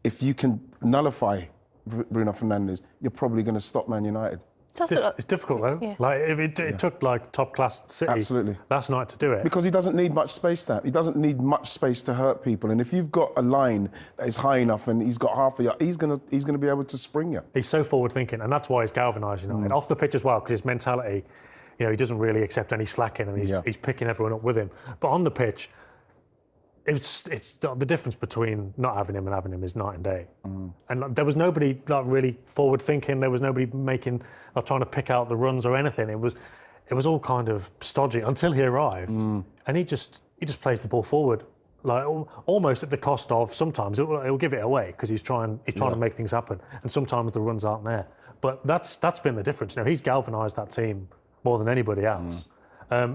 if you can nullify Bruno Fernandes, you're probably going to stop Man United. It's difficult though. Yeah. Like it took like top class City last night to do it. Because he doesn't need much space. He doesn't need much space to hurt people. And if you've got a line that is high enough and he's got half a yard, he's gonna be able to spring you. He's so forward thinking, and that's why he's galvanised United off the pitch as well. Because his mentality, you know, he doesn't really accept any slacking, and he's picking everyone up with him. But on the pitch, it's the difference between not having him and having him is night and day. And there was nobody like really forward thinking. There was nobody making or trying to pick out the runs or anything. It was all kind of stodgy until he arrived, and he just plays the ball forward, like almost at the cost of sometimes he'll give it away because he's trying to make things happen, and sometimes the runs aren't there. But that's been the difference. You know, he's galvanised that team more than anybody else.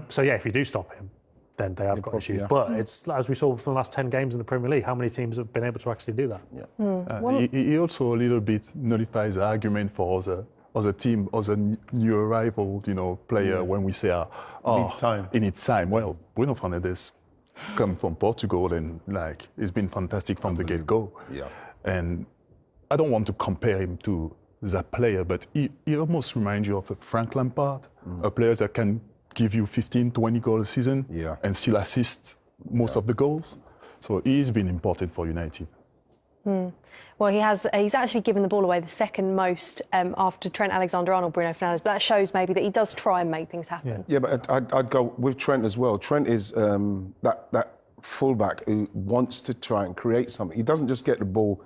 So yeah, if you do stop him, then they have got issues. But it's, as we saw from the last 10 games in the Premier League, how many teams have been able to actually do that? He also a little bit nullifies the argument for other team, other new arrival, you know, player when we say, it needs time. Well, Bruno Fernandes come from Portugal and like he's been fantastic from the get-go. And I don't want to compare him to that player, but he almost reminds you of a Frank Lampard, a player that can give you 15, 20 goals a season and still assist most of the goals. So he's been important for United. Well, he's actually given the ball away the second most after Trent Alexander-Arnold, Bruno Fernandes, but that shows maybe that he does try and make things happen. Yeah, but I'd go with Trent as well. Trent is that fullback who wants to try and create something. He doesn't just get the ball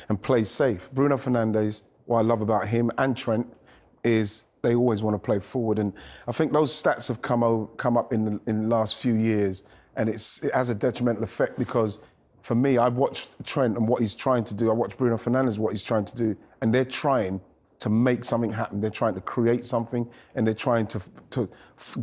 and play safe. Bruno Fernandes, what I love about him and Trent is they always want to play forward, and I think those stats have come up in the last few years, and it has a detrimental effect because, for me, I've watched Trent and what he's trying to do. I watched Bruno Fernandes what he's trying to do, and they're trying to make something happen. They're trying to create something, and they're trying to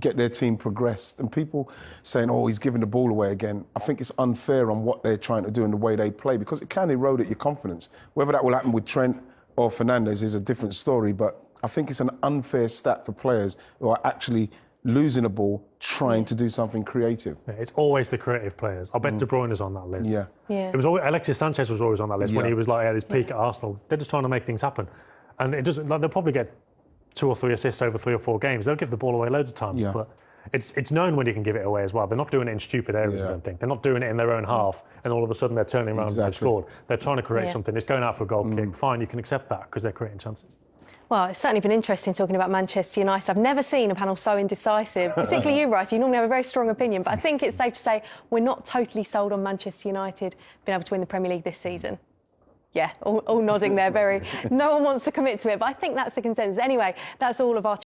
get their team progressed. And people saying, "Oh, he's giving the ball away again." I think it's unfair on what they're trying to do and the way they play because it can erode your confidence. Whether that will happen with Trent or Fernandes is a different story, but I think it's an unfair stat for players who are actually losing a ball, trying to do something creative. Yeah, it's always the creative players. I bet De Bruyne is on that list. Yeah. It was always, Alexis Sanchez was always on that list when he was like at his peak at Arsenal. They're just trying to make things happen, and it doesn't. Like, they'll probably get 2 or 3 assists over 3 or 4 games. They'll give the ball away loads of times, but it's known when you can give it away as well. They're not doing it in stupid areas. I don't think they're not doing it in their own half, and all of a sudden they're turning around and they've scored. They're trying to create something. It's going out for a goal kick. Fine, you can accept that because they're creating chances. Well, it's certainly been interesting talking about Manchester United. I've never seen a panel so indecisive, particularly you, Wright. You normally have a very strong opinion, but I think it's safe to say we're not totally sold on Manchester United being able to win the Premier League this season. Yeah, all nodding there. No one wants to commit to it, but I think that's the consensus. Anyway, that's all of our